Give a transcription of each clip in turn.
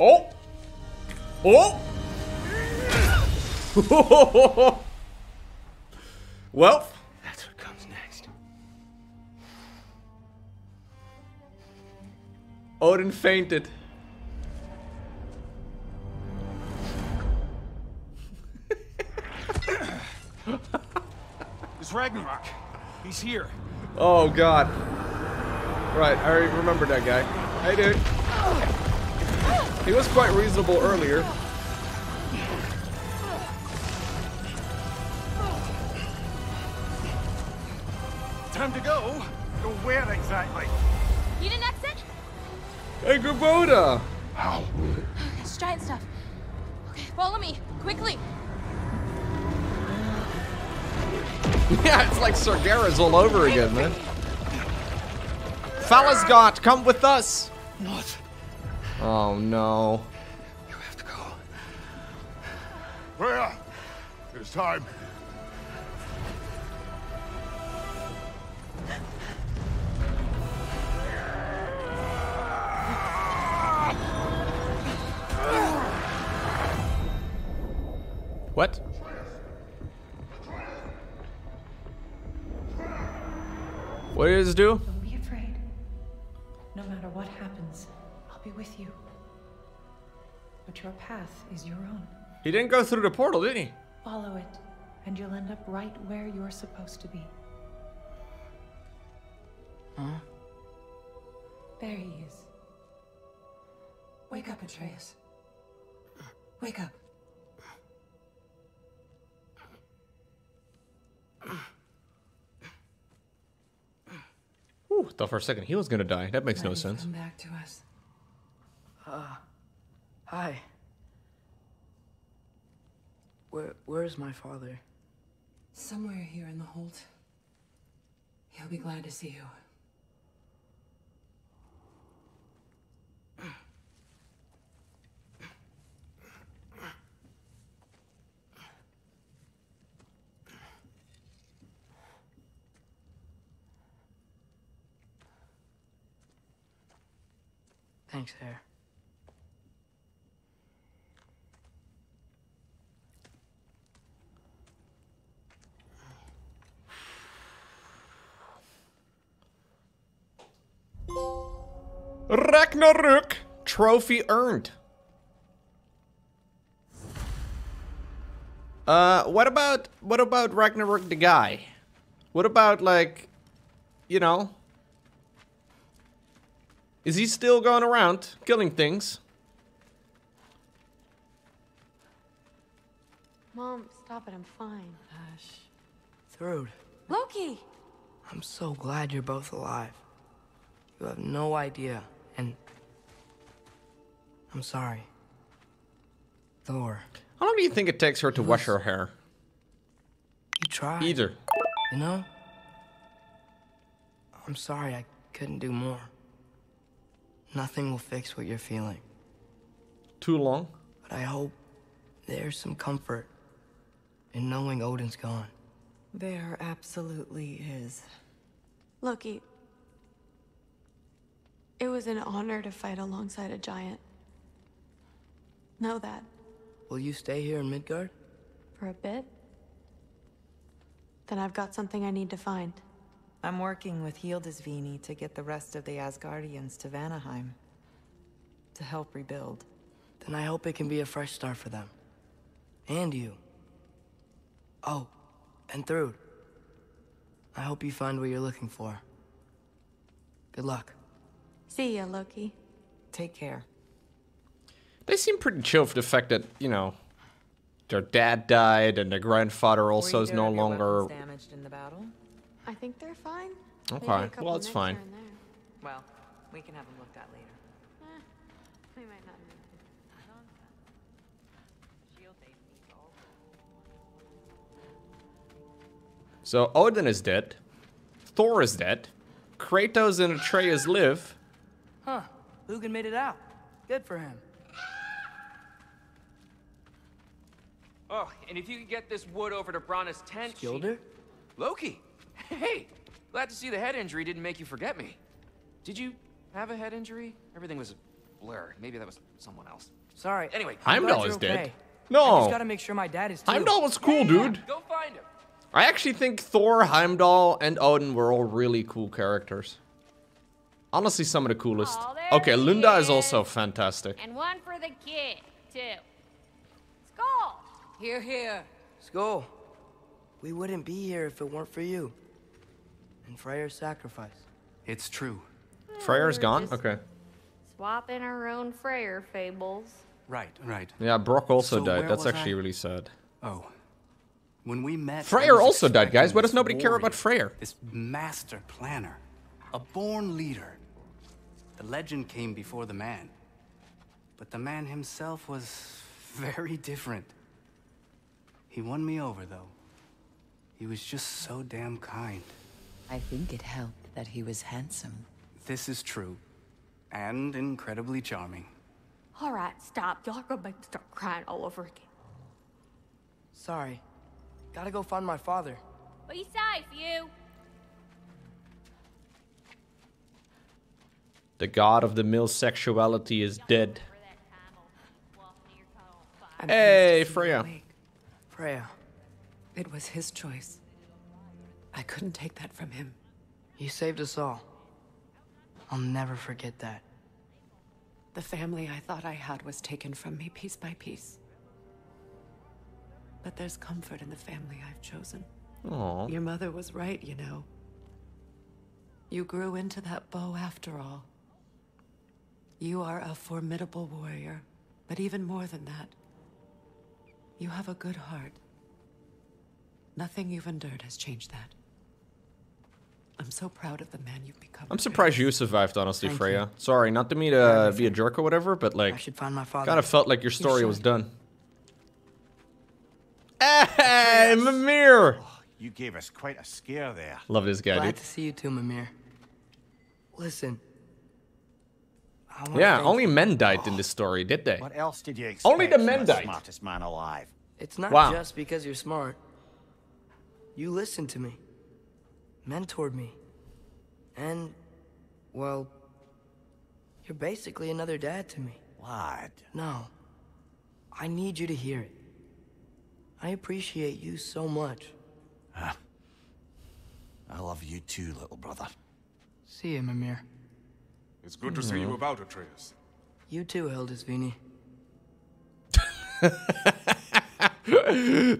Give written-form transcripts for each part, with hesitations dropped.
Oh! Oh! Well, That's what comes next. Odin fainted. It's Ragnarok. He's here. Oh god. Right, I already remember that guy. Hey dude. He was quite reasonable earlier. Time to go. Go where exactly? Need an exit? Hey Gaboda! How? It's giant stuff. Okay, follow me, quickly. Yeah, it's like Sargeras all over again, man. Falasgott, come with us! What? Oh no. You have to go. Where? It's time. What? What did this do? Don't be afraid. No matter what happens, I'll be with you. But your path is your own. He didn't go through the portal, did he? Follow it, and you'll end up right where you're supposed to be. Huh? There he is. Wake up, Atreus. Wake up. Ooh, thought for a second he was gonna die. That makes no sense. Come back to us. Hi. Where's my father? Somewhere here in the hold. He'll be glad to see you. Thanks, Hare. Ragnarök! Trophy earned. What about Ragnarök the guy? What about, like, you know? Is he still going around killing things? Mom, stop it, I'm fine. Hush. Thrud, Loki! I'm so glad you're both alive. You have no idea, and I'm sorry. Thor. How long do you think it takes her to wash her hair? You tried. Either. You know? I'm sorry I couldn't do more. Nothing will fix what you're feeling. Too long? But I hope there's some comfort in knowing Odin's gone. There absolutely is. Loki, it was an honor to fight alongside a giant. Know that. Will you stay here in Midgard? For a bit? Then I've got something I need to find. I'm working with Hildisvini to get the rest of the Asgardians to Vanaheim. To help rebuild. Then I hope it can be a fresh start for them. And you. Oh, and Thrud. I hope you find what you're looking for. Good luck. See ya, Loki. Take care. They seem pretty chill for the fact that, you know, their dad died and their grandfather also is no longer... damaged in the battle? I think they're fine. Okay, Maybe a couple well, it's nicks fine. here and there. Well, we can have them looked at later. We might not need Shield base needs all. So Odin is dead. Thor is dead. Kratos and Atreus live. Huh. Hugin made it out. Good for him. Oh, and if you could get this wood over to Brana's tent... Skilder? Loki! Hey! Glad to see the head injury didn't make you forget me. Did you have a head injury? Everything was blur. Maybe that was someone else. Sorry. Anyway, I'm glad Heimdall you're is okay. dead. I No. just gotta make sure my dad is too. Heimdall was cool, dude. Go find him. I actually think Thor, Heimdall, and Odin were all really cool characters. Honestly, some of the coolest. Oh, there Okay, he Lunda is is. also fantastic. And one for the kid, too. Skull! Here, here. Skull, we wouldn't be here if it weren't for you. And Freyr's sacrifice. It's true. Freyr's We're gone? just Okay. Swapping our own Freyr fables. Right, right. Yeah, Brock also So died. where That's was actually I? really sad. Oh. When we met, I Freyr was also died, guys. expecting Why does this nobody care about warrior, Freyr? This master planner. A born leader. The legend came before the man. But the man himself was very different. He won me over, though. He was just so damn kind. I think it helped that he was handsome. This is true. And incredibly charming. All right, stop. Y'all are gonna make me start crying all over again. Sorry. Gotta go find my father. Be safe, you. The god of the male sexuality is dead. I'm Hey, pleased to see you Freya. awake. Freya, It was his choice. I couldn't take that from him. you saved us all. I'll never forget that. The family I thought I had was taken from me piece by piece. But there's comfort in the family I've chosen. Aww. Your mother was right, you know. You grew into that bow after all. You are a formidable warrior, but even more than that, you have a good heart. Nothing you've endured has changed that. I'm so proud of the man you've become. I'm surprised you survived, honestly, Thank Freya. you. Sorry, not to me to be a jerk or whatever, but I like, should find my father. kind of felt like your story was should. done. Hey, Mimir! You gave us quite a scare there. Love this guy, Glad dude. to see you too, Mimir. Listen. I wanna Yeah, thank only you. men died in this story, did they? What else did you expect? Only the from men died. Smartest man alive. It's not Wow. just because you're smart. You listened to me. Mentored me. And, well, you're basically another dad to me. Lad. No. I need you to hear it. I appreciate you so much. I love you too, little brother. See you, Mimir. It's good to see you about, Atreus. You too, Hildisvini.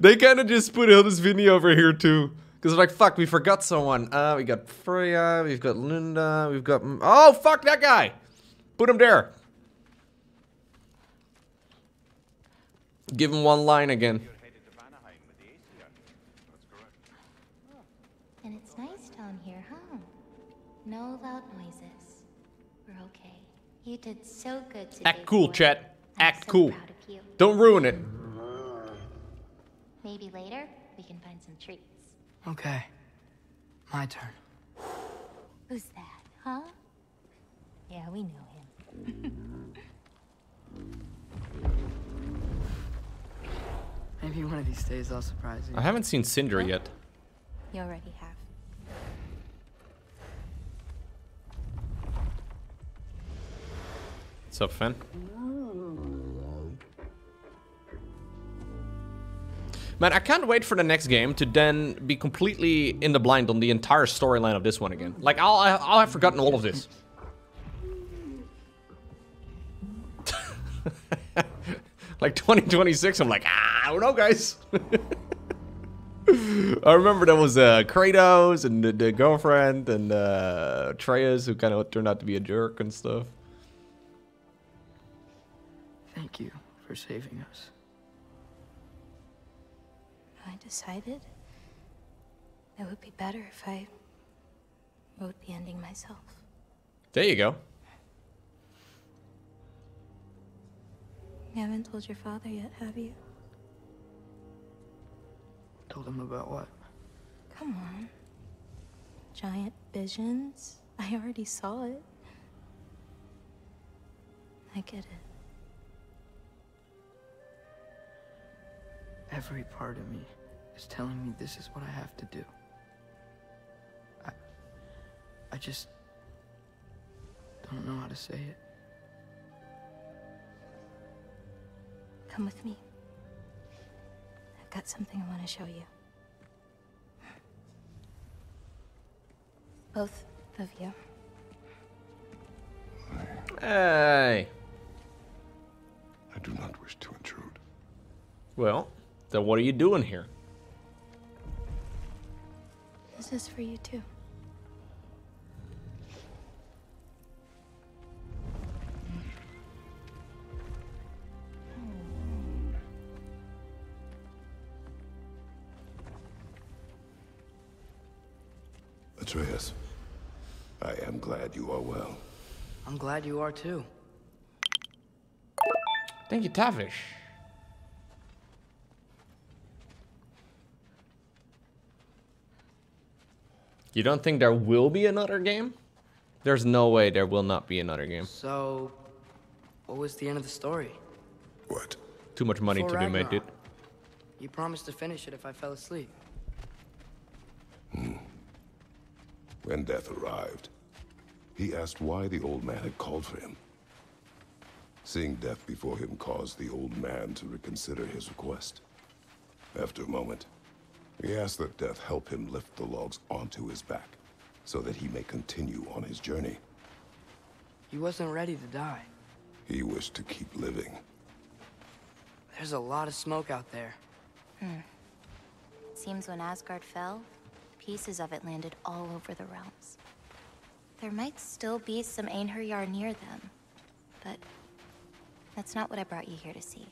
They kind of just put Hildisvini over here too. Because like, fuck, we forgot someone. We got Freya, we've got Linda, we've got... Oh, fuck that guy! Put him there. Give him one line again. And it's nice down here, huh? No loud noises. We're okay. You did so good today. Act cool, boy. chat. I'm Act so cool. proud of you. Don't ruin it. Maybe later we can find some treats. Okay. My turn. Who's that, huh? Yeah, we know him. Maybe one of these days I'll surprise you. I haven't seen Cinder yet. You already have. What's up, Fen? Man, I can't wait for the next game to then be completely in the blind on the entire storyline of this one again. Like, I'll have forgotten all of this. Like 2026, I'm like, I don't know, guys. I remember there was Kratos and the girlfriend and Atreus, who kind of turned out to be a jerk and stuff. Thank you for saving us. I decided it would be better if I wrote the ending myself. There you go. You haven't told your father yet, have you? Told him about what? Come on. Giant visions? I already saw it. I get it. Every part of me is telling me this is what I have to do. I just don't know how to say it. Come with me. I've got something I want to show you. Both of you. Hey. I do not wish to intrude. Well, then what are you doing here? This is for you too. Atreus, I am glad you are well. I'm glad you are too. Thank you, Tavish. You don't think there will be another game? There's no way there will not be another game. So, what was the end of the story? What? Too much money Before to be made, dude. Ragnarok. You promised to finish it if I fell asleep. When death arrived, he asked why the old man had called for him. Seeing death before him caused the old man to reconsider his request. After a moment, he asked that death help him lift the logs onto his back, so that he may continue on his journey. He wasn't ready to die. He wished to keep living. There's a lot of smoke out there. Seems when Asgard fell, pieces of it landed all over the realms. There might still be some Einherjar near them, but that's not what I brought you here to see.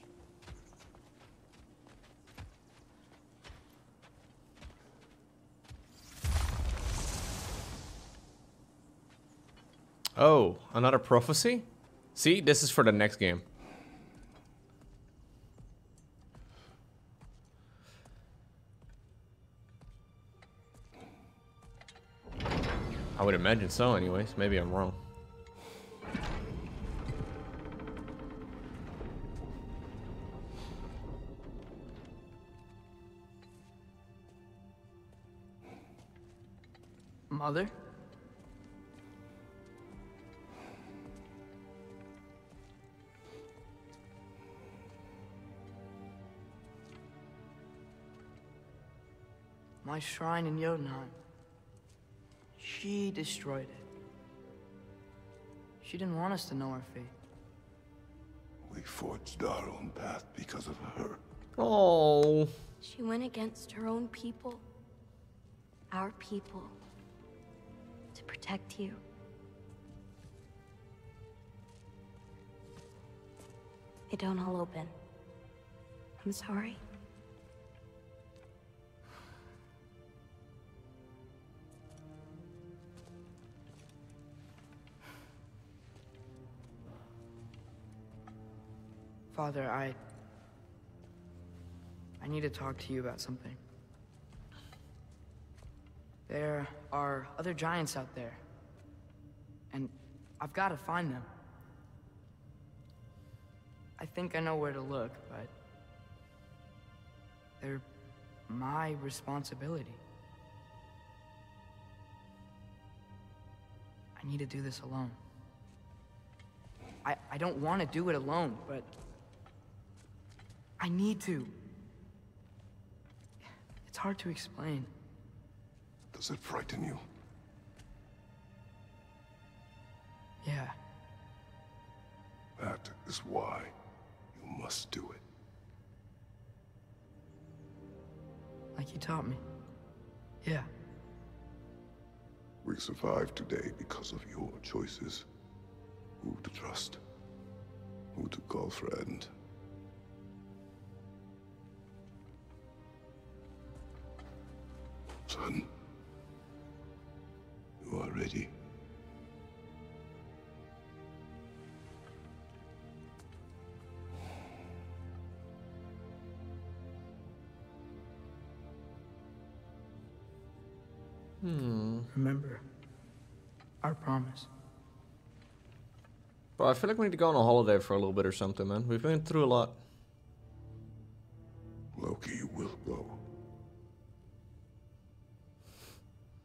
Oh, another prophecy? See, this is for the next game. I would imagine so anyways. Maybe I'm wrong. Mother? My shrine in Jotunheim. She destroyed it. She didn't want us to know our fate. We forged our own path because of her. Oh. She went against her own people. Our people. To protect you. They don't all open. I'm sorry. Father, I need to talk to you about something. There are other giants out there, and I've got to find them. I think I know where to look, but they're my responsibility. I need to do this alone. I don't want to do it alone, but I need to. It's hard to explain. Does it frighten you? Yeah. That is why you must do it. Like you taught me. Yeah. We survive today because of your choices. Who to trust, who to call friend. Son, you are ready. Remember our promise. Bro, I feel like we need to go on a holiday for a little bit or something, man. We've been through a lot. Loki will go.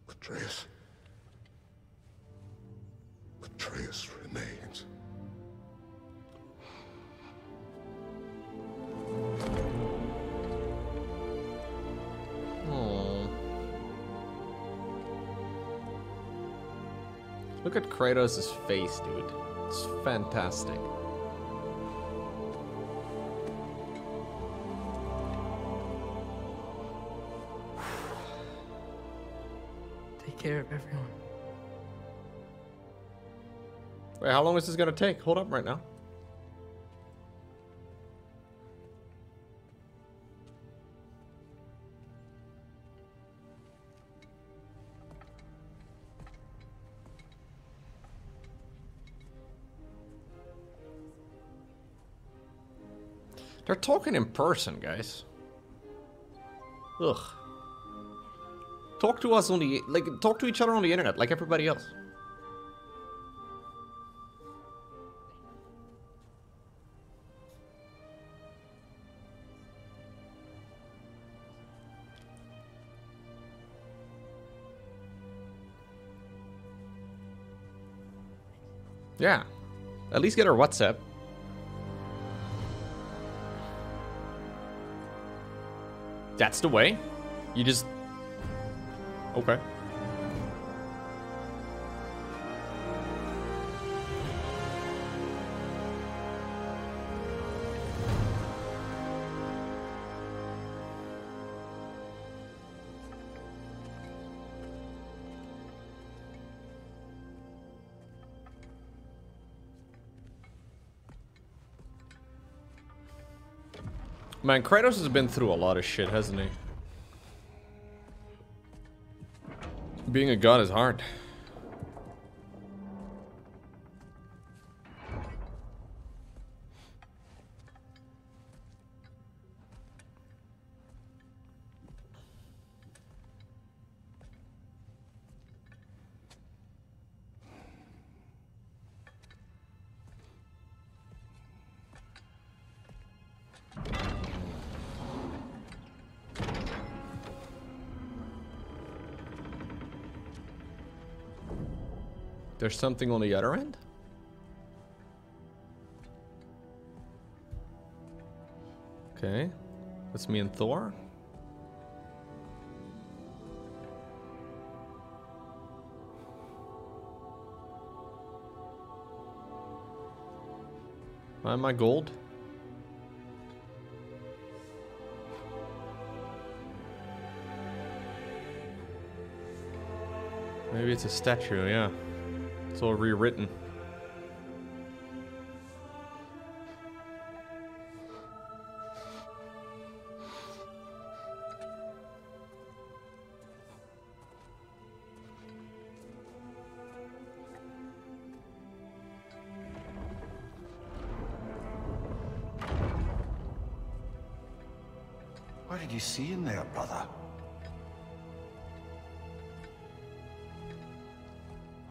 Atreus. Atreus remains. Look at Kratos' face, dude. It's fantastic. Take care of everyone. Wait, how long is this gonna take? Hold up right now. They're talking in person, guys. Ugh. Talk to us on the, like, talk to each other on the internet, like everybody else. Yeah. At least get her WhatsApp. That's the way. You just... Okay. Man, Kratos has been through a lot of shit, hasn't he? Being a god is hard. There's something on the other end? Okay. That's me and Thor. Why am I gold? Maybe it's a statue, yeah. It's all rewritten. What did you see in there, brother?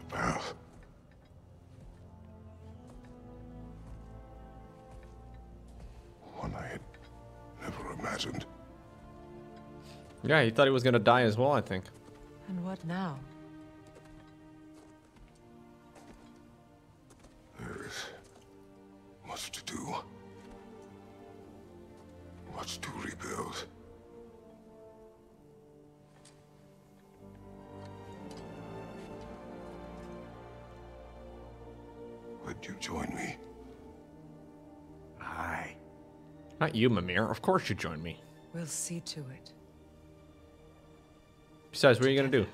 A path. One I had never imagined. Yeah, he thought he was gonna die as well, I think. And what now? There is much to do. Much to rebuild. Would you join me? Aye. Not you, Mimir. Of course you join me. We'll see to it. Besides, what are you gonna do?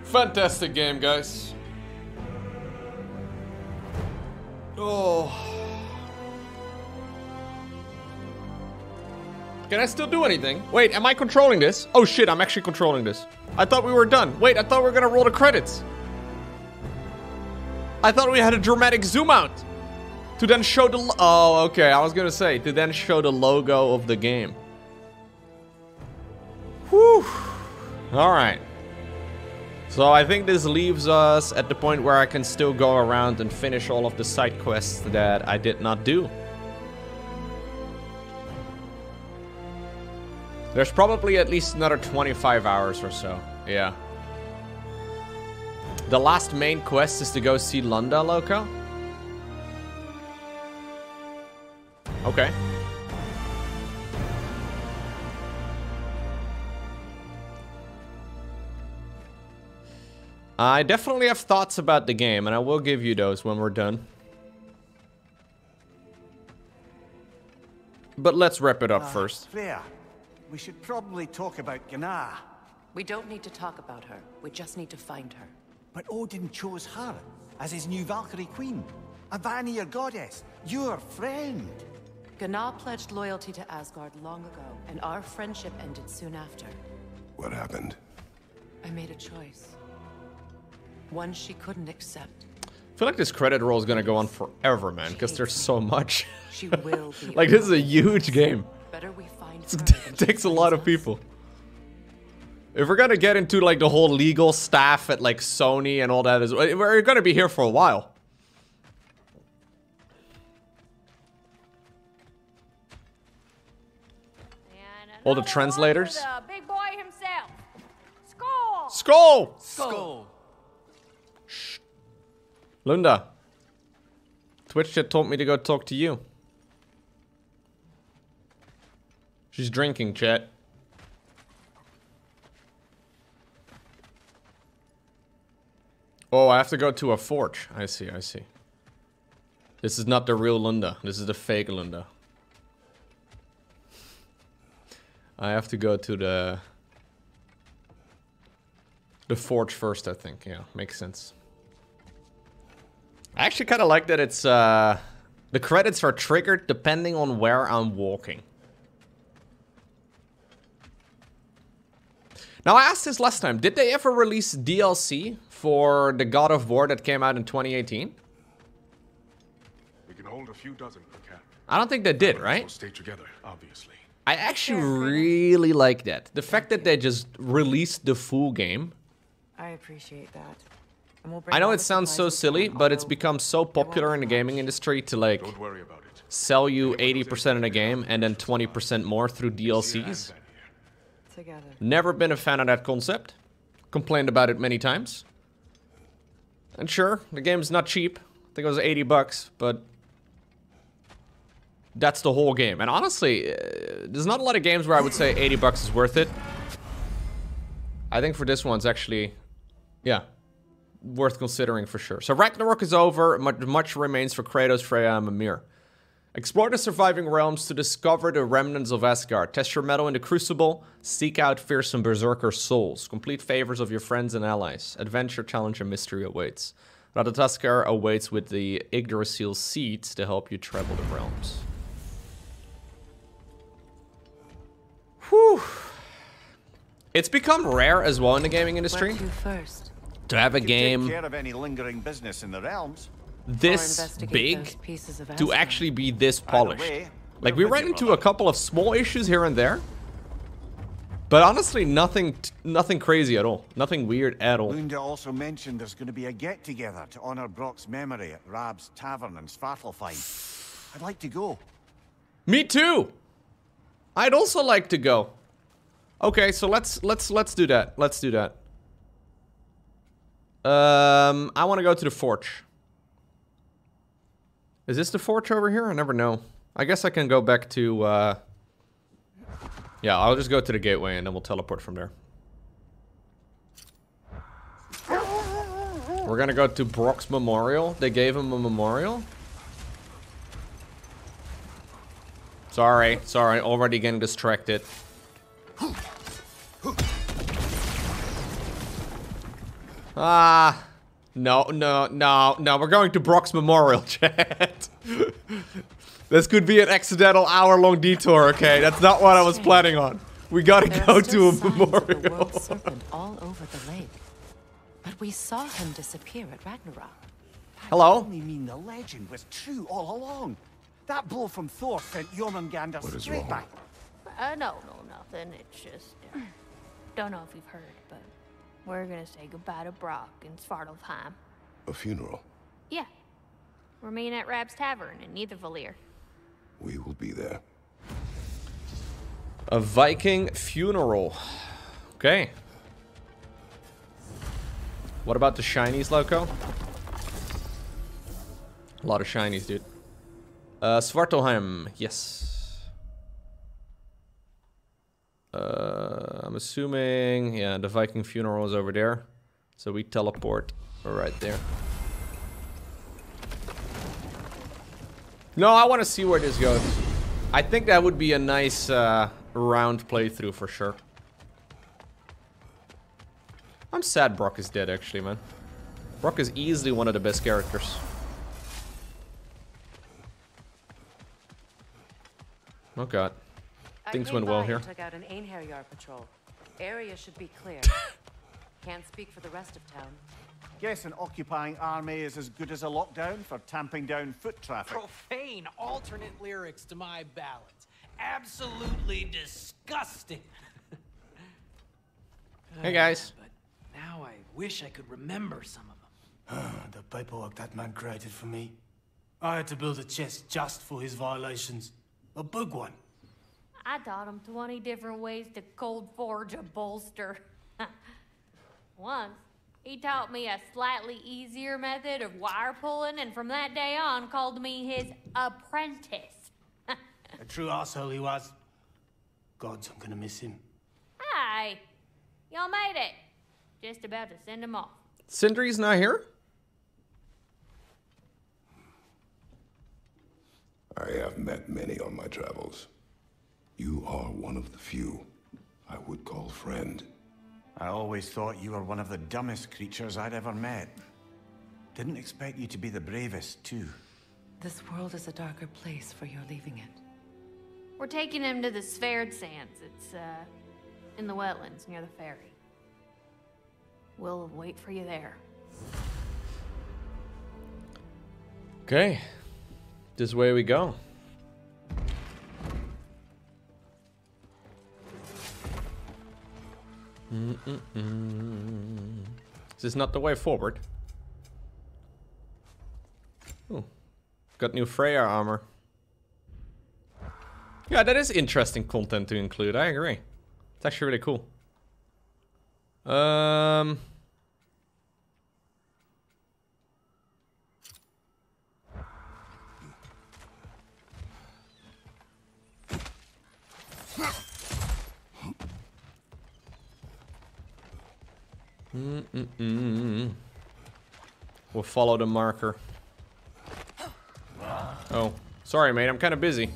Fantastic game, guys. Oh. Can I still do anything? Wait, am I controlling this? Oh shit, I'm actually controlling this. I thought we were done. Wait, I thought we were gonna roll the credits. I thought we had a dramatic zoom out. To then show the... Oh, okay, I was gonna say, to then show the logo of the game. Whew. Alright. So I think this leaves us at the point where I can still go around and finish all of the side quests that I did not do. There's probably at least another 25 hours or so. Yeah. The last main quest is to go see Lunda, Lowko? Okay. I definitely have thoughts about the game, and I will give you those when we're done. But let's wrap it up first. Freya, we should probably talk about Gná. We don't need to talk about her. We just need to find her. But Odin chose her as his new Valkyrie queen. A Vanir goddess, your friend. Gná pledged loyalty to Asgard long ago, and our friendship ended soon after. What happened? I made a choice. One she couldn't accept. I feel like this credit roll is gonna go on forever, man, because there's so much. She will be like, this is a huge game. Better we find It takes a lot of people. If we're gonna get into like the whole legal staff at like Sony and all that, we're gonna be here for a while. All the translators. The big boy himself. Skull. Skull. Skull. Shh. Lunda. Twitch chat told me to go talk to you. She's drinking, chat. Oh, I have to go to a forge. I see, I see. This is not the real Lunda. This is the fake Lunda. I have to go to the forge first, I think. Yeah, makes sense. I actually kind of like that it's the credits are triggered depending on where I'm walking. Now, I asked this last time. Did they ever release DLC for the God of War that came out in 2018? We can hold a few dozen per camp. I don't think they did, right? We'll stay together, obviously. I actually really like that. The fact that they just released the full game. I appreciate that. I know it sounds so silly, but it's become so popular in the gaming industry to like sell you 80% of the game and then 20% more through DLCs. Never been a fan of that concept. Complained about it many times. And sure, the game's not cheap. I think it was 80 bucks, but that's the whole game. And honestly, there's not a lot of games where I would say 80 bucks is worth it. I think for this one's actually, yeah, worth considering for sure. So Ragnarok is over. Much remains for Kratos, Freya, and Mimir. Explore the surviving realms to discover the remnants of Asgard. Test your mettle in the Crucible. Seek out fearsome berserker souls. Complete favors of your friends and allies. Adventure, challenge, and mystery awaits. Radatuskar awaits with the Yggdrasil seeds to help you travel the realms. Whew. It's become rare as well in the gaming industry to have a game Take care of any lingering business in the realms. this big to actually be this polished. Like, we ran into a couple of small issues here and there, but honestly, nothing crazy at all. Nothing weird at all. Lunda also mentioned there's going to be a get-together to honor Brock's memory at Rab's Tavern in Svartalfheim. I'd like to go. Me too. I'd also like to go. Okay, so let's do that. Let's do that. I want to go to the forge. Is this the forge over here? I never know. I guess I can go back to, yeah, I'll just go to the gateway and then we'll teleport from there. We're gonna go to Brock's memorial. They gave him a memorial. Sorry, already getting distracted. Ah, no, we're going to Brock's memorial, chat. This could be an accidental hour-long detour, okay? That's not what I was planning on. We gotta go to a memorial. Serpent all over the lake. But we saw him disappear at Ragnarok. Hello? I mean the legend was true all along. That blow from Thor sent Jormungandr straight back. No, nothing. It's just, don't know if you've heard, but we're gonna say goodbye to Brock in Svartalfheim. A funeral? Yeah. We're meeting at Rab's Tavern in Nidavellir. We will be there. A Viking funeral. Okay. What about the shinies, Lowko? A lot of shinies, dude. Svartalheim, yes. I'm assuming, yeah, the Viking funeral is over there. So we teleport right there. No, I want to see where this goes. I think that would be a nice round playthrough for sure. I'm sad Brock is dead, actually, man. Brock is easily one of the best characters. Oh god. Things went well here. Took out an Einherjar patrol. Area should be clear. Can't speak for the rest of town. Guess an occupying army is as good as a lockdown for tamping down foot traffic. Profane alternate lyrics to my ballads. Absolutely disgusting. Hey guys. But now I wish I could remember some of them. The paperwork that man created for me. I had to build a chest just for his violations. A big one. I taught him 20 different ways to cold forge a bolster. Once, he taught me a slightly easier method of wire pulling, and from that day on called me his apprentice. A true asshole he was. Gods, I'm gonna miss him. Hi, y'all made it. Just about to send him off. Sindri's not here? I have met many on my travels. You are one of the few I would call friend. I always thought you were one of the dumbest creatures I'd ever met. Didn't expect you to be the bravest, too. This world is a darker place for your leaving it. We're taking him to the Sverd Sands. It's, in the wetlands near the ferry. We'll wait for you there. Okay. This way we go. Is this not the way forward? Oh, got new Freya armor. Yeah, that is interesting content to include. I agree. It's actually really cool. We'll follow the marker. Oh, sorry, mate. I'm kind of busy.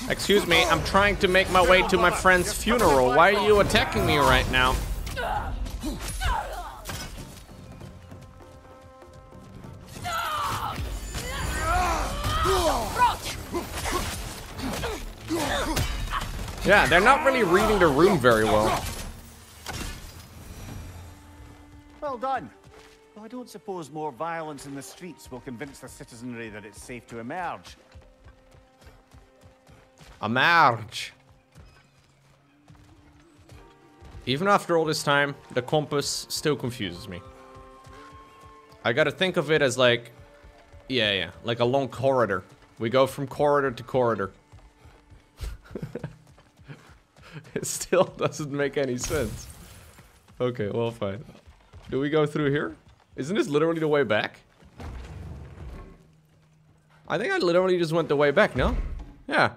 Excuse me. I'm trying to make my way to my friend's funeral. Why are you attacking me right now? Yeah, they're not really reading the room very well. Well done. Well, I don't suppose more violence in the streets will convince the citizenry that it's safe to emerge. Emerge. Even after all this time, the compass still confuses me. I gotta think of it as like... Yeah, like a long corridor. We go from corridor to corridor. It still doesn't make any sense. Okay, well, fine. Do we go through here? Isn't this literally the way back? I think I literally just went the way back, no? Yeah.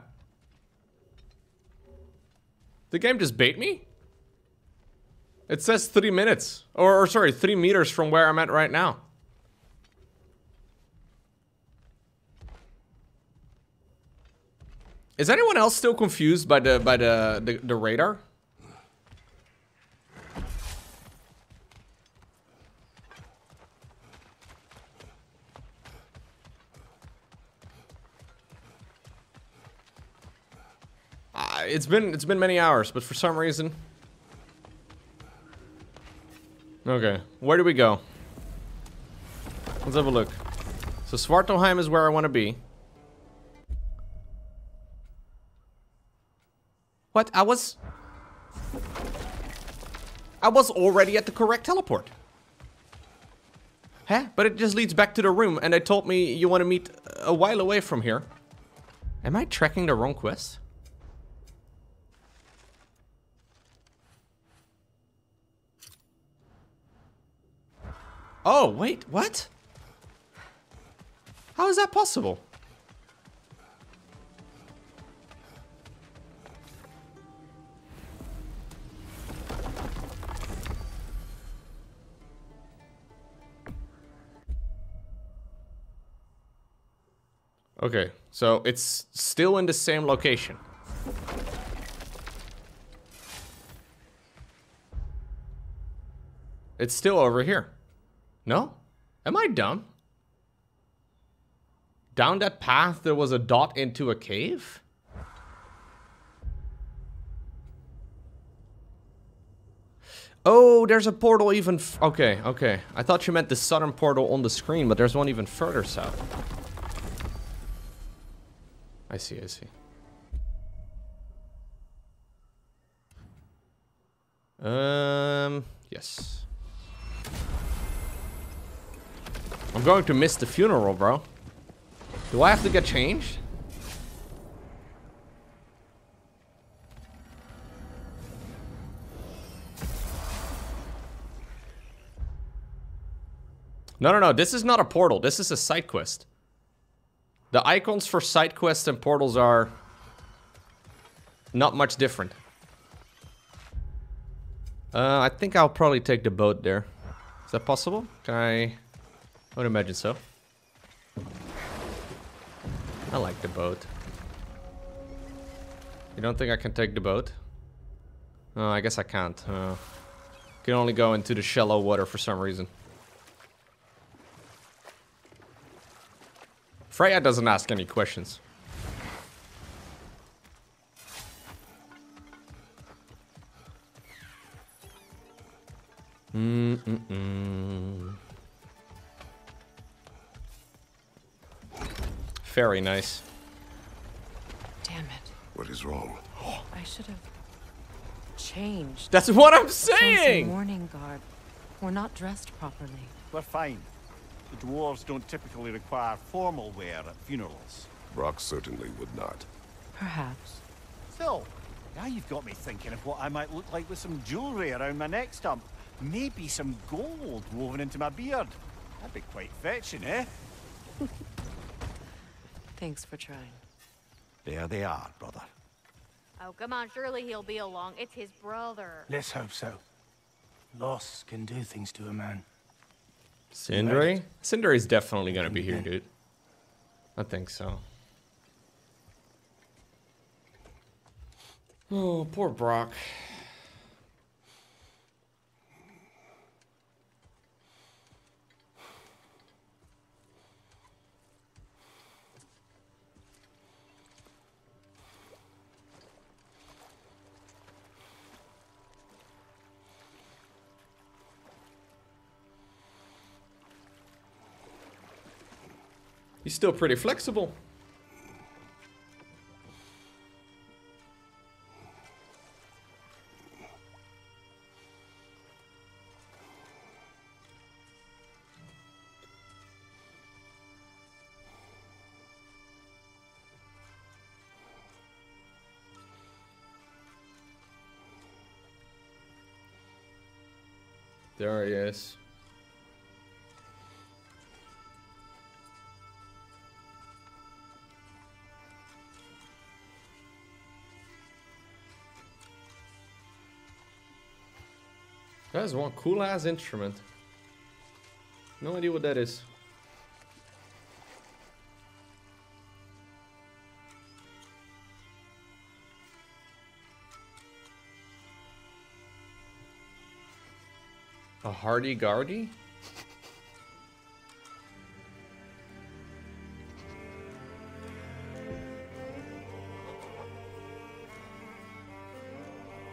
The game just bait me? It says 3 minutes. Or sorry, 3 meters from where I'm at right now. Is anyone else still confused by the radar? It's been many hours, but for some reason. Okay, where do we go? Let's have a look. So Svartalheim is where I want to be. What? I was already at the correct teleport. Huh? But it just leads back to the room, and they told me you want to meet a while away from here. Am I tracking the wrong quest? Oh, wait, what? How is that possible? Okay, so it's still in the same location. It's still over here. No? Am I dumb? Down that path there was a dot into a cave? Oh, there's a portal even okay, okay. I thought you meant the southern portal on the screen, but there's one even further south. I see, I see. Yes. I'm going to miss the funeral, bro. Do I have to get changed? No, no, no. This is not a portal. This is a side quest. The icons for side quests and portals are not much different. I think I'll probably take the boat there. Is that possible? Can I would imagine so. I like the boat. You don't think I can take the boat? Oh, I guess I can't. Can only go into the shallow water for some reason. Freya doesn't ask any questions. Very nice. Damn it. What is wrong? I should have changed. That's what I'm Put on saying! some mourning garb. We're not dressed properly. We're fine. The dwarves don't typically require formal wear at funerals. Brock certainly would not. Perhaps. Still, now you've got me thinking of what I might look like with some jewellery around my neck stump. Maybe some gold woven into my beard. That'd be quite fetching, eh? Thanks for trying. There they are, brother. Oh, come on, surely he'll be along. It's his brother. Let's hope so. Loss can do things to a man. Sindri? Sindri's definitely gonna be here, dude. I think so. Oh, poor Brock. He's still pretty flexible. There he is. That is one cool ass instrument. No idea what that is. A hardy-gardy?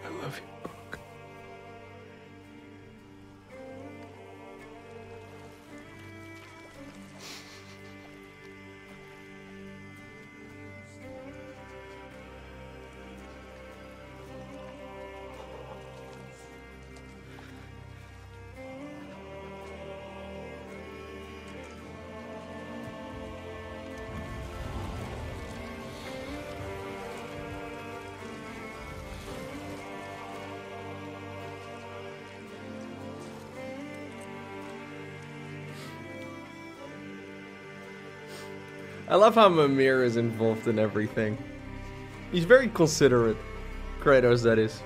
I love you. I love how Mimir is involved in everything. He's very considerate. Kratos, that is.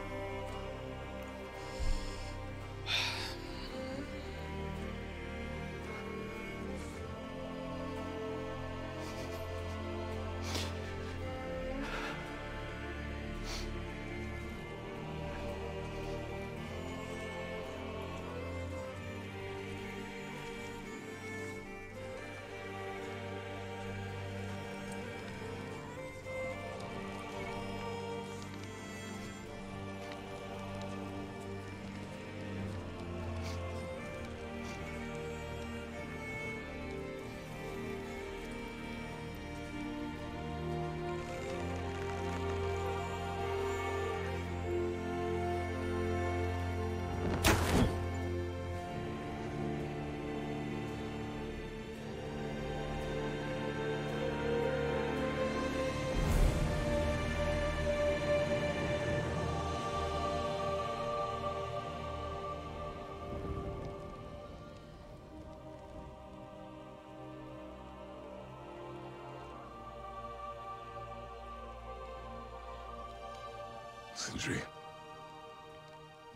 Sindri.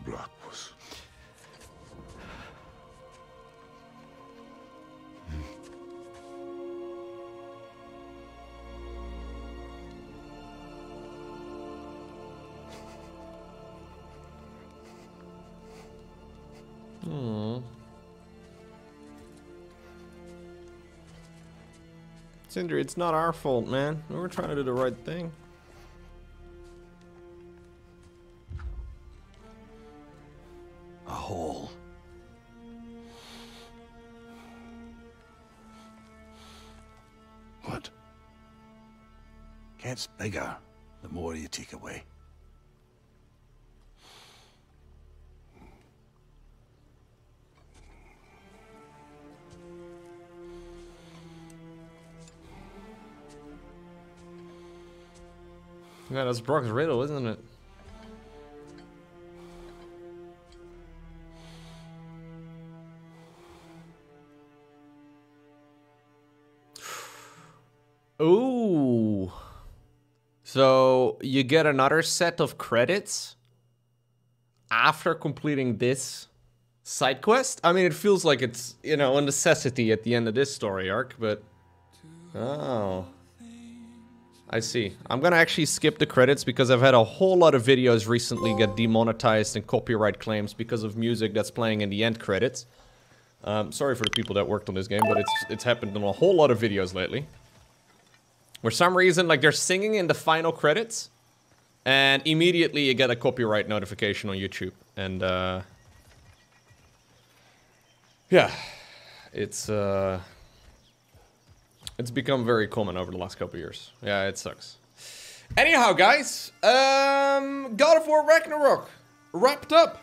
Blackpuss. Sindri, it's not our fault, man. We were trying to do the right thing. A hole. What? Gets bigger the more you take away. Yeah, that's Brock's riddle, isn't it? Ooh. So you get another set of credits after completing this side quest? I mean, it feels like it's, you know, a necessity at the end of this story arc, but... Oh. I see. I'm gonna actually skip the credits because I've had a whole lot of videos recently get demonetized and copyright claims because of music that's playing in the end credits. Sorry for the people that worked on this game, but it's happened in a whole lot of videos lately. For some reason, like, they're singing in the final credits, and immediately you get a copyright notification on YouTube. And, yeah. It's become very common over the last couple years. Yeah, it sucks. Anyhow, guys, God of War Ragnarok wrapped up.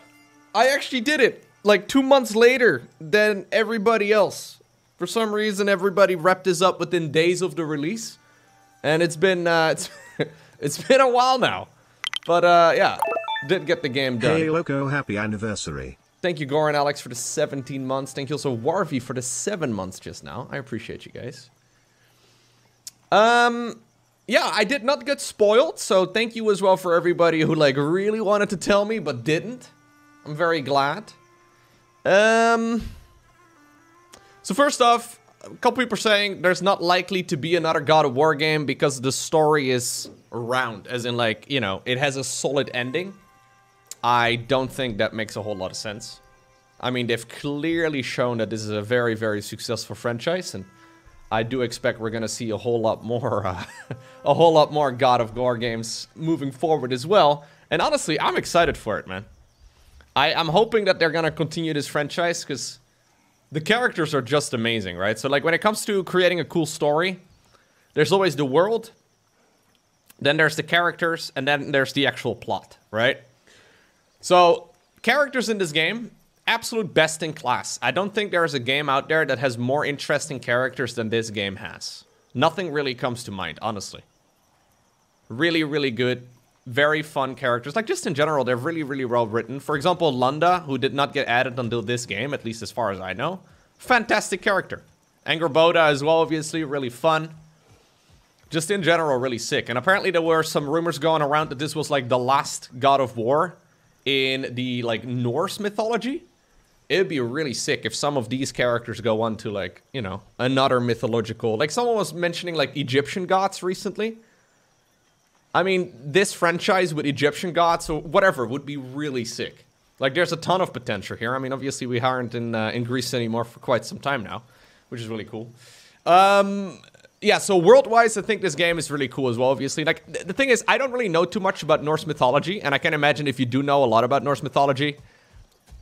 I actually did it, like, 2 months later than everybody else. For some reason, everybody wrapped this up within days of the release. And it's been, it's been a while now. But, yeah, did get the game done. Hey, Lowko, happy anniversary. Thank you, Goran Alex, for the 17 months. Thank you also, Warvy, for the 7 months just now. I appreciate you guys. Yeah, I did not get spoiled, so thank you as well for everybody who, like, really wanted to tell me, but didn't. I'm very glad. So first off, a couple people are saying there's not likely to be another God of War game because the story is round, as in, like, you know, it has a solid ending. I don't think that makes a whole lot of sense. I mean, they've clearly shown that this is a very, very successful franchise, and I do expect we're gonna see a whole lot more, God of War games moving forward as well. And honestly, I'm excited for it, man. I'm hoping that they're gonna continue this franchise because the characters are just amazing, right? So, like, when it comes to creating a cool story, there's always the world, then there's the characters, and then there's the actual plot, right? So, characters in this game, absolute best in class. I don't think there's a game out there that has more interesting characters than this game has. Nothing really comes to mind, honestly. Really, really good. Very fun characters. Like, just in general, they're really, really well written. For example, Lunda, who did not get added until this game, at least as far as I know. Fantastic character. Angerboda as well, obviously, really fun. just in general really sick. And apparently there were some rumors going around that this was like the last God of War in the like Norse mythology. It'd be really sick if some of these characters go on to like, you know, another mythological... Like someone was mentioning like Egyptian gods recently. I mean, this franchise with Egyptian gods or whatever would be really sick. Like there's a ton of potential here. I mean, obviously we aren't in Greece anymore for quite some time now, which is really cool. Yeah, so world-wise, I think this game is really cool as well, obviously. Like, the thing is, I don't really know too much about Norse mythology, and I can imagine if you do know a lot about Norse mythology,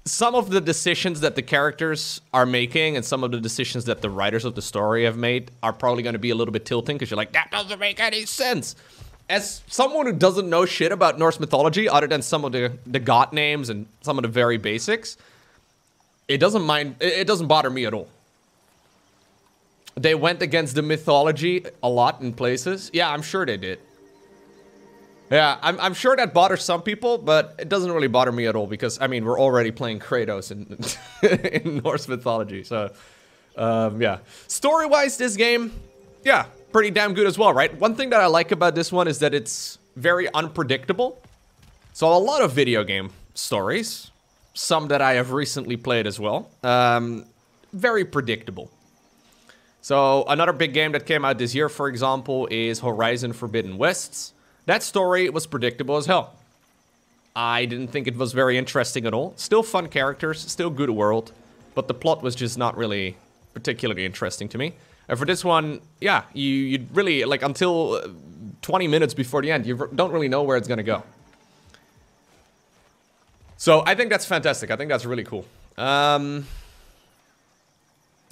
some of the decisions that the characters are making and some of the decisions that the writers of the story have made are probably going to be a little bit tilting, because you're like, that doesn't make any sense. As someone who doesn't know shit about Norse mythology, other than some of the god names and some of the very basics, it doesn't bother me at all. They went against the mythology a lot in places. Yeah, I'm sure they did. Yeah, I'm sure that bothers some people, but it doesn't really bother me at all because, I mean, we're already playing Kratos in Norse mythology, so, yeah. Story-wise, this game, yeah, pretty damn good as well, right? One thing that I like about this one is that it's very unpredictable. So a lot of video game stories, some that I have recently played as well, very predictable. So another big game that came out this year, for example, is Horizon Forbidden Wests. That story was predictable as hell. I didn't think it was very interesting at all. Still fun characters, still good world, but the plot was just not really particularly interesting to me. And for this one, yeah, you really, like, until 20 minutes before the end, you don't really know where it's gonna go. So I think that's fantastic. I think that's really cool.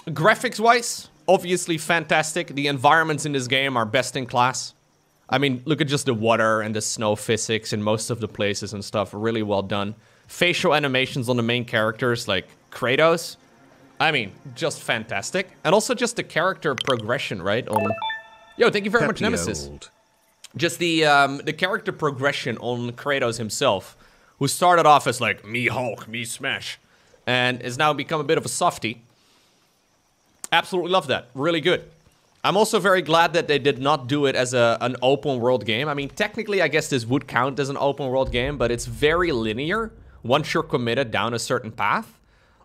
Graphics-wise, obviously fantastic. The environments in this game are best in class. I mean, look at just the water and the snow physics in most of the places and stuff. Really well done. Facial animations on the main characters, like Kratos. I mean, just fantastic. And also just the character progression, right? Yo, thank you very much, Nemesis. Just the character progression on Kratos himself, who started off as like, me Hulk, me Smash, and has now become a bit of a softie. Absolutely love that. Really good. I'm also very glad that they did not do it as an open world game. I mean, technically, I guess this would count as an open world game, but it's very linear once you're committed down a certain path.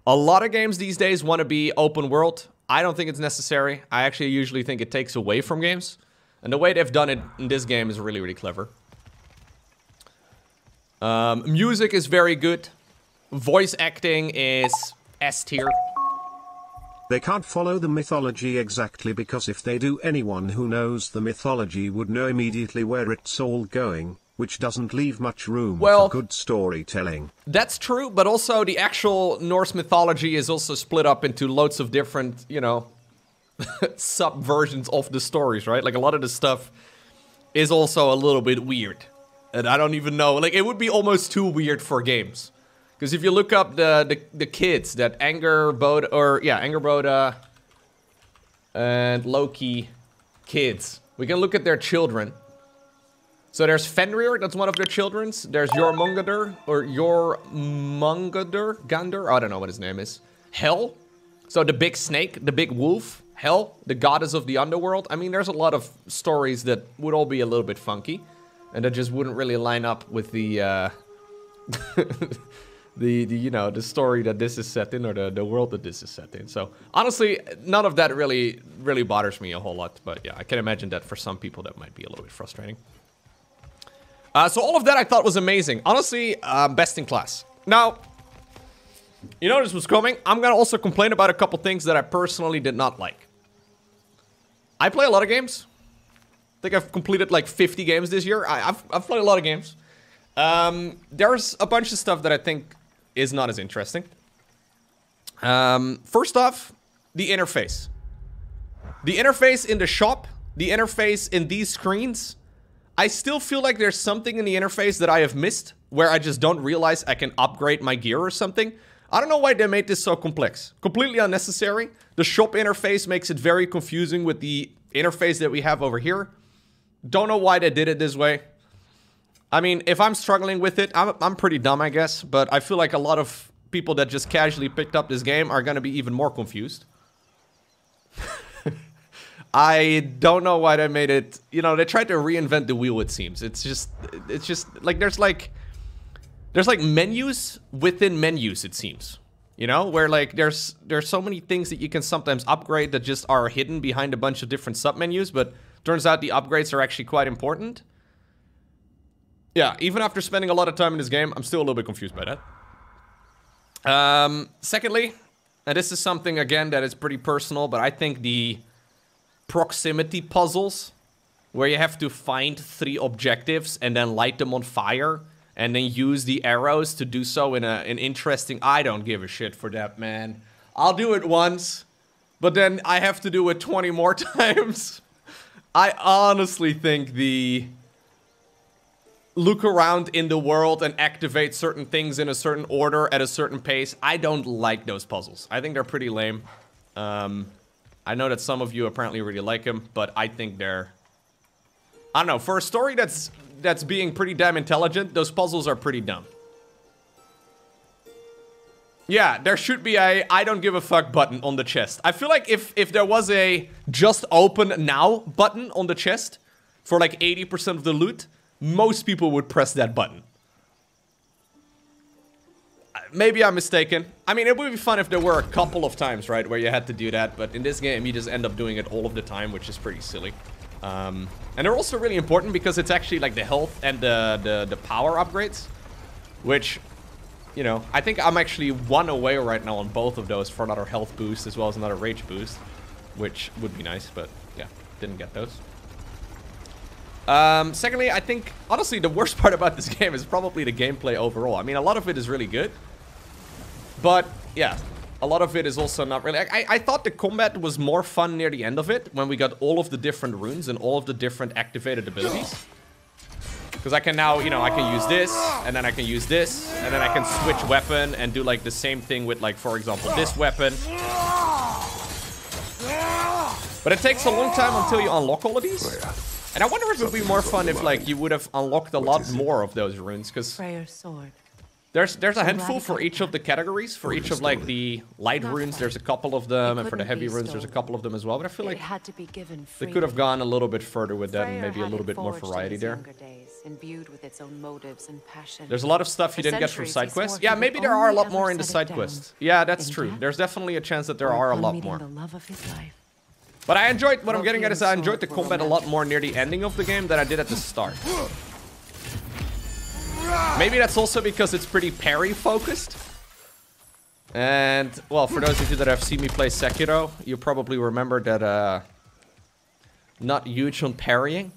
A lot of games these days want to be open world. I don't think it's necessary. I actually usually think it takes away from games. And the way they've done it in this game is really, really clever. Music is very good. Voice acting is S tier. They can't follow the mythology exactly because if they do, anyone who knows the mythology would know immediately where it's all going, which doesn't leave much room for good storytelling. That's true, but also the actual Norse mythology is also split up into loads of different, you know, sub-versions of the stories, right? Like a lot of the stuff is also a little bit weird. And I don't even know, like it would be almost too weird for games. Because if you look up the kids that Angerboda and Loki kids, we can look at their children. So there's Fenrir, that's one of their children's. There's Jormungandr, Gander, I don't know what his name is. Hel, so the big snake, the big wolf. Hel, the goddess of the underworld. I mean, there's a lot of stories that would all be a little bit funky. And that just wouldn't really line up with the, you know, the story that this is set in, or the world that this is set in. So honestly, none of that really bothers me a whole lot. But yeah, I can imagine that for some people that might be a little bit frustrating. So all of that I thought was amazing. Honestly, best in class. Now, you know this was coming. I'm gonna also complain about a couple things that I personally did not like. I play a lot of games. I think I've completed like 50 games this year. I've played a lot of games. There's a bunch of stuff that I think is not as interesting. First off, the interface. The interface in the shop, the interface in these screens, I still feel like there's something in the interface that I have missed, where I just don't realize I can upgrade my gear or something. I don't know why they made this so complex. Completely unnecessary. The shop interface makes it very confusing with the interface that we have over here. Don't know why they did it this way. I mean, if I'm struggling with it, I'm pretty dumb, I guess. But I feel like a lot of people that just casually picked up this game are going to be even more confused. I don't know why they made it, you know, they tried to reinvent the wheel, it seems. It's just like, there's like menus within menus, it seems. You know, where like there's so many things that you can sometimes upgrade that just are hidden behind a bunch of different submenus, but turns out the upgrades are actually quite important. Yeah, even after spending a lot of time in this game, I'm still a little bit confused by that. Secondly, and this is something, again, that is pretty personal, but I think the proximity puzzles, where you have to find 3 objectives and then light them on fire, and then use the arrows to do so in an interesting... I don't give a shit for that, man. I'll do it once, but then I have to do it 20 more times. I honestly think the... look around in the world and activate certain things in a certain order at a certain pace. I don't like those puzzles. I think they're pretty lame. I know that some of you apparently really like them, but I think they're... I don't know, for a story that's being pretty damn intelligent, those puzzles are pretty dumb. Yeah, there should be a I don't give a fuck button on the chest. I feel like if there was a just open now button on the chest for like 80% of the loot, most people would press that button. Maybe I'm mistaken. I mean, it would be fun if there were a couple of times, right, where you had to do that, but in this game, you just end up doing it all of the time, which is pretty silly. And they're also really important because it's actually like the health and the power upgrades, which, you know, I think I'm actually 1 away right now on both of those for another health boost as well as another rage boost, which would be nice, but yeah, didn't get those. Secondly, I think, honestly, the worst part about this game is probably the gameplay overall. I mean, a lot of it is really good, but yeah, a lot of it is also not really... I thought the combat was more fun near the end of it, when we got all of the different runes and all of the different activated abilities. Because I can now, you know, I can use this, and then I can use this, and then I can switch weapon and do like the same thing with, like, for example, this weapon. But it takes a long time until you unlock all of these. And I wonder if it would be more fun if, like, you would have unlocked a lot more of those runes, because there's a handful for each of the categories. For each of, like, the light runes, there's a couple of them, and for the heavy runes, there's a couple of them as well. But I feel like they could have gone a little bit further with that, and maybe a little bit more variety there. There's a lot of stuff you didn't get from side quests. Yeah, maybe there are a lot more in the side quests. Yeah, that's true. There's definitely a chance that there are a lot more. But I enjoyed, what I'm getting at is I enjoyed the combat a lot more near the ending of the game than I did at the start. Maybe that's also because it's pretty parry focused. And, well, for those of you that have seen me play Sekiro, you probably remember that, not huge on parrying.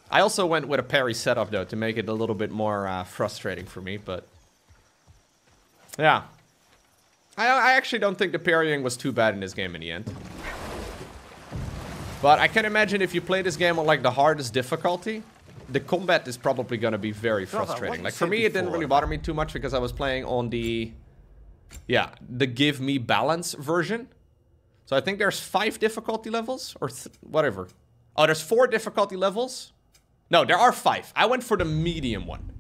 I also went with a parry setup, though, to make it a little bit more frustrating for me, but... yeah. I actually don't think the parrying was too bad in this game in the end. But I can imagine if you play this game on, like, the hardest difficulty, the combat is probably going to be very frustrating. Like, for me, it didn't really bother me too much because I was playing on the... yeah, the give me balance version. So I think there's 5 difficulty levels, or whatever. Oh, there's 4 difficulty levels? No, there are 5. I went for the medium one.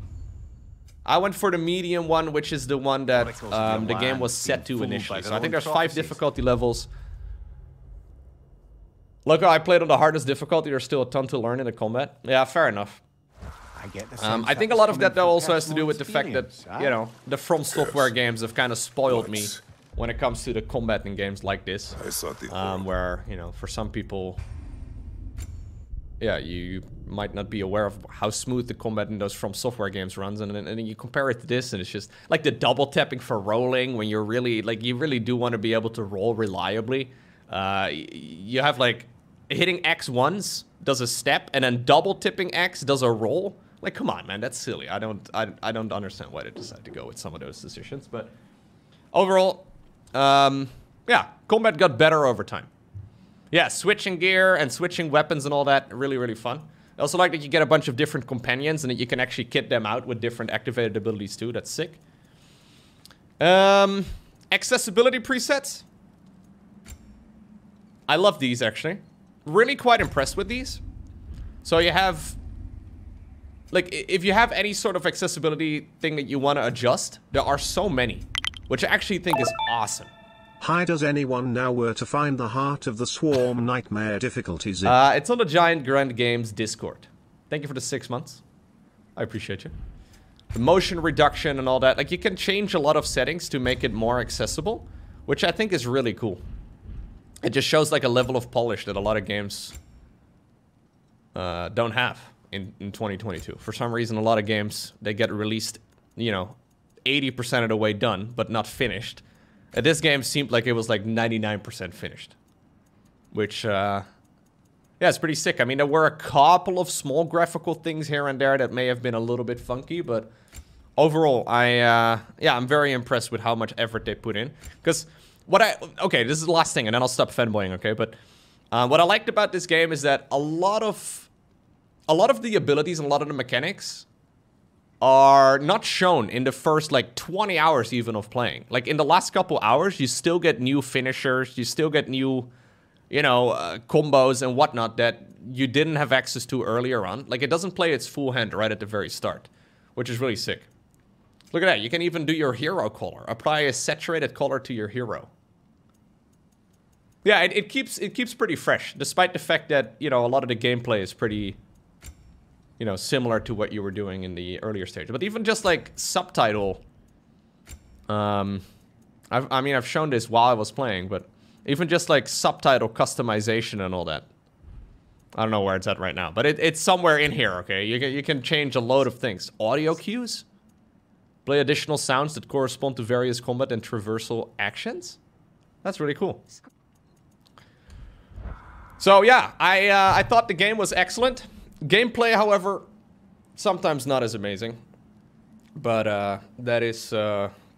I went for the medium one, which is the one that the game was set to initially. So I think there's 5 difficulty levels. Look, I played on the hardest difficulty. There's still a ton to learn in the combat. Yeah, fair enough. I think a lot of that, though, also has to do with the fact that, you know, the From Software games have kind of spoiled me when it comes to the combat in games like this. Where, you know, for some people, yeah, you might not be aware of how smooth the combat in those From Software games runs, and then you compare it to this, and it's just like the double tapping for rolling when you're really, like, you really do want to be able to roll reliably. You have, like, hitting X once does a step, and then double tipping X does a roll. Like, come on, man, that's silly. I don't understand why they decided to go with some of those decisions, but overall, yeah, combat got better over time. Yeah, switching gear and switching weapons and all that, really, really fun. I also like that you get a bunch of different companions and that you can actually kit them out with different activated abilities too. That's sick. Accessibility presets. I love these, actually. Really quite impressed with these. So you have... like, if you have any sort of accessibility thing that you want to adjust, there are so many. Which I actually think is awesome. Hi, does anyone know where to find the Heart of the Swarm Nightmare difficulties? It's on the Giant Grand Games Discord. Thank you for the 6 months. I appreciate you. The motion reduction and all that. Like, you can change a lot of settings to make it more accessible, which I think is really cool. It just shows like a level of polish that a lot of games don't have in 2022. For some reason, a lot of games, they get released, you know, 80% of the way done, but not finished. And this game seemed like it was like 99% finished. Which, yeah, it's pretty sick. I mean, there were a couple of small graphical things here and there that may have been a little bit funky, but overall, yeah, I'm very impressed with how much effort they put in. Because okay, this is the last thing, and then I'll stop fanboying, okay? But what I liked about this game is that a lot of the abilities and a lot of the mechanics are not shown in the first, like, 20 hours even of playing. Like, in the last couple hours, you still get new finishers, you still get new, you know, combos and whatnot that you didn't have access to earlier on. Like, it doesn't play its full hand right at the very start, which is really sick. Look at that, you can even do your hero color. Apply a saturated color to your hero. Yeah, it keeps pretty fresh, despite the fact that, you know, a lot of the gameplay is pretty, you know, similar to what you were doing in the earlier stage. But even just like subtitle, I mean, I've shown this while I was playing, but even just like subtitle customization and all that. I don't know where it's at right now, but it's somewhere in here, okay? You can change a load of things. Audio cues? Play additional sounds that correspond to various combat and traversal actions? That's really cool. So yeah, I thought the game was excellent. Gameplay, however, sometimes not as amazing. But that is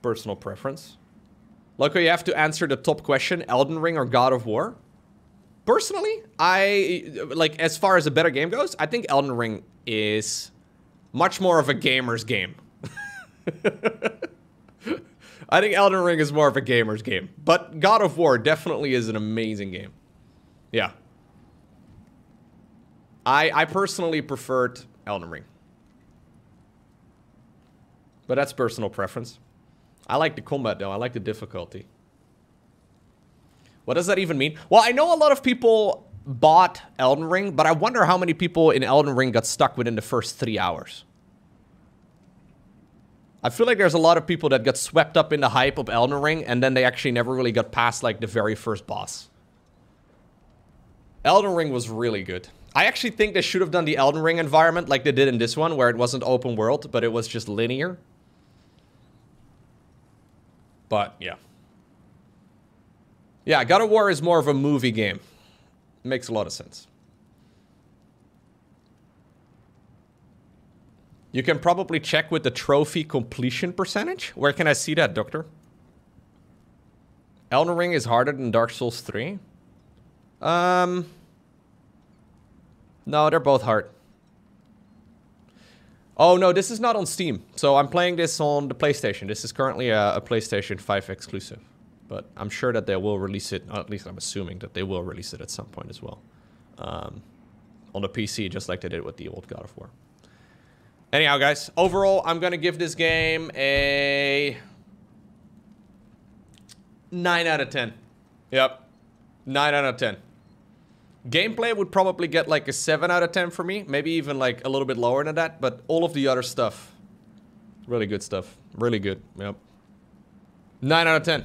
personal preference. Lowko, you have to answer the top question, Elden Ring or God of War? Personally, like, as far as a better game goes, I think Elden Ring is much more of a gamer's game. I think Elden Ring is more of a gamer's game. But God of War definitely is an amazing game. Yeah. I personally preferred Elden Ring. But that's personal preference. I like the combat, though. I like the difficulty. What does that even mean? Well, I know a lot of people bought Elden Ring, but I wonder how many people in Elden Ring got stuck within the first 3 hours. I feel like there's a lot of people that got swept up in the hype of Elden Ring, and then they actually never really got past, like, the very first boss. Elden Ring was really good. I actually think they should have done the Elden Ring environment like they did in this one, where it wasn't open world, but it was just linear. But, yeah. Yeah, God of War is more of a movie game. Makes a lot of sense. You can probably check with the trophy completion percentage. Where can I see that, Doctor? Elden Ring is harder than Dark Souls 3? No, they're both hard. Oh, no, this is not on Steam. So I'm playing this on the PlayStation. This is currently a PlayStation 5 exclusive. But I'm sure that they will release it, at least I'm assuming that they will release it at some point as well. On the PC, just like they did with the old God of War. Anyhow, guys, overall, I'm going to give this game a 9 out of 10. Yep. 9 out of 10. Gameplay would probably get like a 7 out of 10 for me. Maybe even like a little bit lower than that. But all of the other stuff, really good stuff. Really good. Yep. 9 out of 10.